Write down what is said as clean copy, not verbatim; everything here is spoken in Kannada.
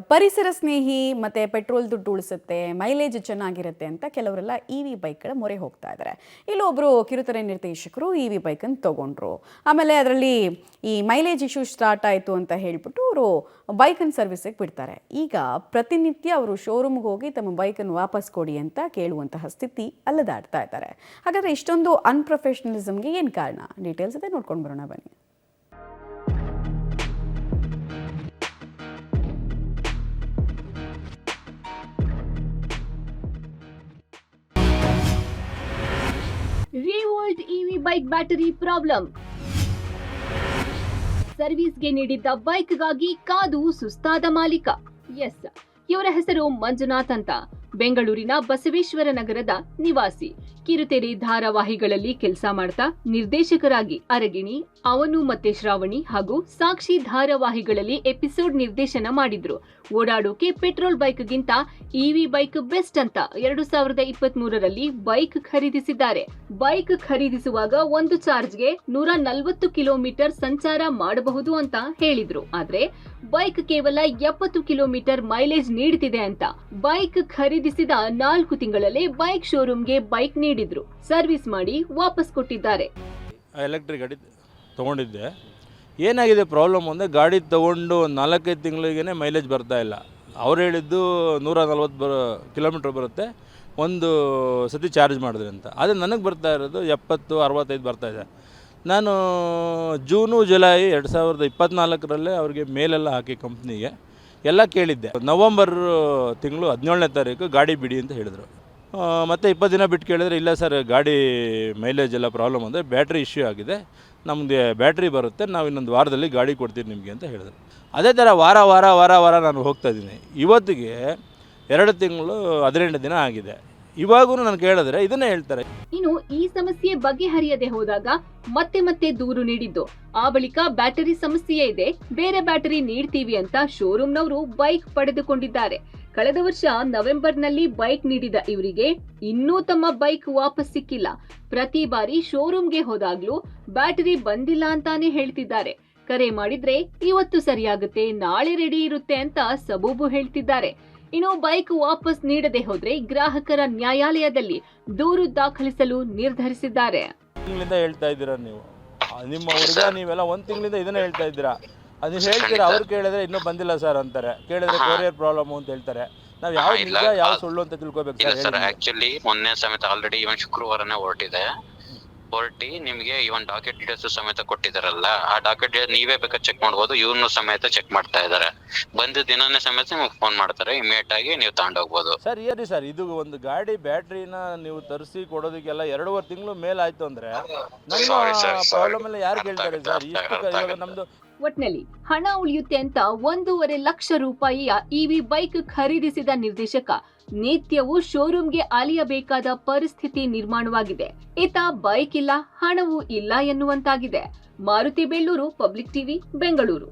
ಪರಿಸರ ಸ್ನೇಹಿ ಮತ್ತು ಪೆಟ್ರೋಲ್ ದುಡ್ಡು ಉಳಿಸುತ್ತೆ, ಮೈಲೇಜ್ ಚೆನ್ನಾಗಿರುತ್ತೆ ಅಂತ ಕೆಲವರೆಲ್ಲ ಇ-ವಿ ಬೈಕ್ಗಳ ಮೊರೆ ಹೋಗ್ತಾ ಇದ್ದಾರೆ. ಇಲ್ಲೊಬ್ಬರು ಕಿರುತೆರೆ ನಿರ್ದೇಶಕರು ಇ-ವಿ ಬೈಕನ್ನು ತೊಗೊಂಡ್ರು. ಆಮೇಲೆ ಅದರಲ್ಲಿ ಈ ಮೈಲೇಜ್ ಇಶ್ಯೂ ಸ್ಟಾರ್ಟ್ ಆಯಿತು ಅಂತ ಹೇಳಿಬಿಟ್ಟು ಅವರು ಬೈಕನ್ನು ಸರ್ವಿಸಿಗೆ ಬಿಡ್ತಾರೆ. ಈಗ ಪ್ರತಿನಿತ್ಯ ಅವರು ಶೋರೂಮ್ಗೆ ಹೋಗಿ ತಮ್ಮ ಬೈಕನ್ನು ವಾಪಸ್ ಕೊಡಿ ಅಂತ ಕೇಳುವಂತಹ ಸ್ಥಿತಿ ಅಲ್ಲದಾಡ್ತಾ ಇದ್ದಾರೆ. ಹಾಗಾದರೆ ಇಷ್ಟೊಂದು ಅನ್ಪ್ರೊಫೆಷನಲಿಸಮ್ಗೆ ಏನು ಕಾರಣ? ಡೀಟೇಲ್ಸ್ ಇದೆ, ನೋಡ್ಕೊಂಡು ಬರೋಣ ಬನ್ನಿ. Revolt EV bike battery problem. ಸರ್ವಿಸ್ಗೆ ನೀಡಿದ್ದ ಬೈಕ್ಗಾಗಿ ಕಾದು ಸುಸ್ತಾದ ಮಾಲೀಕ. ಎಸ್, ಇವರ ಹೆಸರು ಮಂಜುನಾಥ್ ಅಂತ. ಬೆಂಗಳೂರಿನ ಬಸವೇಶ್ವರ ನಗರದ ನಿವಾಸಿ. ಕಿರುತೆರೆ ಧಾರಾವಾಹಿಗಳಲ್ಲಿ ಕೆಲಸ ಮಾಡ್ತಾ ನಿರ್ದೇಶಕರಾಗಿ ಅರಗಿಣಿ, ಅವನು ಮತ್ತೆ ಶ್ರಾವಣಿ ಹಾಗೂ ಸಾಕ್ಷಿ ಧಾರಾವಾಹಿಗಳಲ್ಲಿ ಎಪಿಸೋಡ್ ನಿರ್ದೇಶನ ಮಾಡಿದ್ರು. ಓಡಾಡೋಕೆ ಪೆಟ್ರೋಲ್ ಬೈಕ್ಗಿಂತ ಇವಿ ಬೈಕ್ ಬೆಸ್ಟ್ ಅಂತ 2023ರಲ್ಲಿ ಬೈಕ್ ಖರೀದಿಸಿದ್ದಾರೆ. ಬೈಕ್ ಖರೀದಿಸುವಾಗ ಒಂದು ಚಾರ್ಜ್ಗೆ 140 ಕಿಲೋಮೀಟರ್ ಸಂಚಾರ ಮಾಡಬಹುದು ಅಂತ ಹೇಳಿದ್ರು. ಆದ್ರೆ ಬೈಕ್ ಕೇವಲ 70 ಕಿಲೋಮೀಟರ್ ಮೈಲೇಜ್ ನೀಡುತ್ತಿದೆ ಅಂತ ಬೈಕ್ ಖರೀದಿಸಿದ 4 ತಿಂಗಳಲ್ಲೇ ಬೈಕ್ ಶೋರೂಮ್ಗೆ ಬೈಕ್ ನೀಡಿದ್ರು. ಸರ್ವಿಸ್ ಮಾಡಿ ವಾಪಸ್ ಕೊಟ್ಟಿದ್ದಾರೆ. ಎಲೆಕ್ಟ್ರಿಕ್ ಗಾಡಿ ತೊಗೊಂಡಿದ್ದೆ. ಏನಾಗಿದೆ ಪ್ರಾಬ್ಲಮ್ ಅಂದರೆ ಗಾಡಿ ತೊಗೊಂಡು 4-5 ತಿಂಗಳಿಗೆ ಮೈಲೇಜ್ ಬರ್ತಾ ಇಲ್ಲ. ಅವ್ರು ಹೇಳಿದ್ದು 140 ಕಿಲೋಮೀಟ್ರ್ ಬರುತ್ತೆ ಒಂದು ಸತಿ ಚಾರ್ಜ್ ಮಾಡಿದ್ರೆ ಅಂತ. ಆದರೆ ನನಗೆ ಬರ್ತಾ ಇರೋದು 70-65 ಬರ್ತಾಯಿದೆ. ನಾನು ಜೂನು ಜುಲೈ 2024ರಲ್ಲೇ ಅವ್ರಿಗೆ ಮೇಲೆಲ್ಲ ಹಾಕಿ ಕಂಪ್ನಿಗೆ ಎಲ್ಲ ಕೇಳಿದ್ದೆ. ನವಂಬರ್ ತಿಂಗಳು 17ನೇ ತಾರೀಕು ಗಾಡಿ ಬಿಡಿ ಅಂತ ಹೇಳಿದರು. ಮತ್ತು 20 ದಿನ ಬಿಟ್ಟು ಕೇಳಿದರೆ ಇಲ್ಲ ಸರ್, ಗಾಡಿ ಮೈಲೇಜ್ ಎಲ್ಲ ಪ್ರಾಬ್ಲಮ್ ಅಂದರೆ ಬ್ಯಾಟ್ರಿ ಇಶ್ಯೂ ಆಗಿದೆ, ನಮಗೆ ಬ್ಯಾಟ್ರಿ ಬರುತ್ತೆ, ನಾವು ಇನ್ನೊಂದು ವಾರದಲ್ಲಿ ಗಾಡಿ ಕೊಡ್ತೀವಿ ನಿಮಗೆ ಅಂತ ಹೇಳಿದ್ರು. ಅದೇ ಥರ ವಾರ ನಾನು ಹೋಗ್ತಾಯಿದ್ದೀನಿ. ಇವತ್ತಿಗೆ 2 ತಿಂಗಳು 18 ದಿನ ಆಗಿದೆ. ಇವಾಗೂ ನಾನು ಕೇಳಿದ್ರೆ ಇದನ್ನೇ ಹೇಳ್ತಾರೆ. ಇನ್ನು ಈ ಸಮಸ್ಯೆ ಬಗೆಹರಿಯದೆ ಹೋದಾಗ ಮತ್ತೆ ದೂರು ನೀಡಿದ್ದು. ಆ ಬಳಿಕ ಬ್ಯಾಟರಿ ಸಮಸ್ಯೆ ಇದೆ, ಬೇರೆ ಬ್ಯಾಟರಿ ನೀಡ್ತೀವಿ ಅಂತ ಶೋರೂಮ್ನವರು ಬೈಕ್ ಪಡೆದುಕೊಂಡಿದ್ದಾರೆ. ಕಳೆದ ವರ್ಷ ನವೆಂಬರ್ನಲ್ಲಿ ಬೈಕ್ ನೀಡಿದ ಇವರಿಗೆ ಇನ್ನೂ ತಮ್ಮ ಬೈಕ್ ವಾಪಸ್ ಸಿಕ್ಕಿಲ್ಲ. ಪ್ರತಿ ಬಾರಿ ಶೋರೂಮ್ಗೆ ಹೋದಾಗ್ಲೂ ಬ್ಯಾಟರಿ ಬಂದಿಲ್ಲ ಅಂತಾನೆ ಹೇಳ್ತಿದ್ದಾರೆ. ಕರೆ ಮಾಡಿದ್ರೆ ಇವತ್ತು ಸರಿಯಾಗುತ್ತೆ, ನಾಳೆ ರೆಡಿ ಇರುತ್ತೆ ಅಂತ ಸಬೂಬು ಹೇಳ್ತಿದ್ದಾರೆ. ಇನ್ನು ಬೈಕ್ ವಾಪಸ್ ನೀಡದೆ ಹೋದ್ರೆ ಗ್ರಾಹಕರ ನ್ಯಾಯಾಲಯದಲ್ಲಿ ದೂರು ದಾಖಲಿಸಲು ನಿರ್ಧರಿಸಿದ್ದಾರೆ. ತಿಂಗಳಿಂದ ಹೇಳ್ತಾ ಇದ್ದೀರಾ ನೀವು, ನಿಮ್ಮ ಹುಡುಗ ನೀವೆಲ್ಲ 1 ತಿಂಗಳಿಂದ ಇದನ್ನ ಹೇಳ್ತಾ ಇದ್ದೀರಾ. ಅದು ಹೇಳ್ತೀರಾ, ಅವ್ರು ಕೇಳಿದ್ರೆ ಇನ್ನೂ ಬಂದಿಲ್ಲ ಸರ್ ಅಂತಾರೆ. ಕೇಳಿದ್ರೆ ಕೊರಿಯರ್ ಪ್ರಾಬ್ಲಮ್ ಅಂತ ಹೇಳ್ತಾರೆ. ನಾವು ಯಾವ ನಿಜ ಯಾವ ಸುಳ್ಳು ಅಂತ ತಿಳ್ಕೊಬೇಕು ಸರ್. ಆಕ್ಚುಲಿ ಮೊನ್ನೆ ಸಮೇತ ಆಲ್ರೆಡಿ ಇವನ್ ಶುಕ್ರವಾರನೇ ಹೊರಟಿ ನಿಮಗೆ ಇವನ್ ಡಾಕ್ಯುಮೆಂಟ್ ಡೀಟೇಲ್ಸ್ ಸಮೇತ ಕೊಟ್ಟಿದಾರಲ್ಲ, ಆ ಡಾಕ್ಯುಮೆಂಟ್ ನೀವೇ ಬೇಕಾದ್ರೆ ಚೆಕ್ ಮಾಡ್ಬೋದು. ಇವ್ರನ್ನು ಸಮೇತ ಚೆಕ್ ಮಾಡ್ತಾ ಇದಾರೆ. ಬಂದ ದಿನನೇ ಸಮೇತ ನಿಮಗೆ ಫೋನ್ ಮಾಡ್ತಾರೆ, ಇಮಿಡಿಯೇಟ್ ಆಗಿ ನೀವು ತಗೊಂಡೋಗ್ಬೋದು. ಸರ್ ಏರಿ ಸರ್, ಇದು ಒಂದು ಗಾಡಿ ಬ್ಯಾಟ್ರಿನ ನೀವು ತರಿಸಿ ಕೊಡೋದಕ್ಕೆಲ್ಲ 2.5 ತಿಂಗಳು ಮೇಲಾಯ್ತು ಅಂದ್ರೆ ಪ್ರಾಬ್ಲಮ್ ಎಲ್ಲ ಯಾರು ಕೇಳ್ತಾರೆ ಸರ್? ಇಷ್ಟು ನಮ್ದು ಒಟ್ನಲ್ಲಿ ಹಣ ಉಳಿಯುತ್ತೆ ಅಂತ 1.5 ಲಕ್ಷ ರೂಪಾಯಿಯ ಇವಿ ಬೈಕ್ ಖರೀದಿಸಿದ ನಿರ್ದೇಶಕ ನಿತ್ಯವೂ ಶೋರೂಮ್ಗೆ ಅಲಿಯಬೇಕಾದ ಪರಿಸ್ಥಿತಿ ನಿರ್ಮಾಣವಾಗಿದೆ. ಈತ ಬೈಕ್ ಇಲ್ಲ, ಹಣವೂ ಇಲ್ಲ ಎನ್ನುವಂತಾಗಿದೆ. Maruti Bellur, public TV, Bengaluru.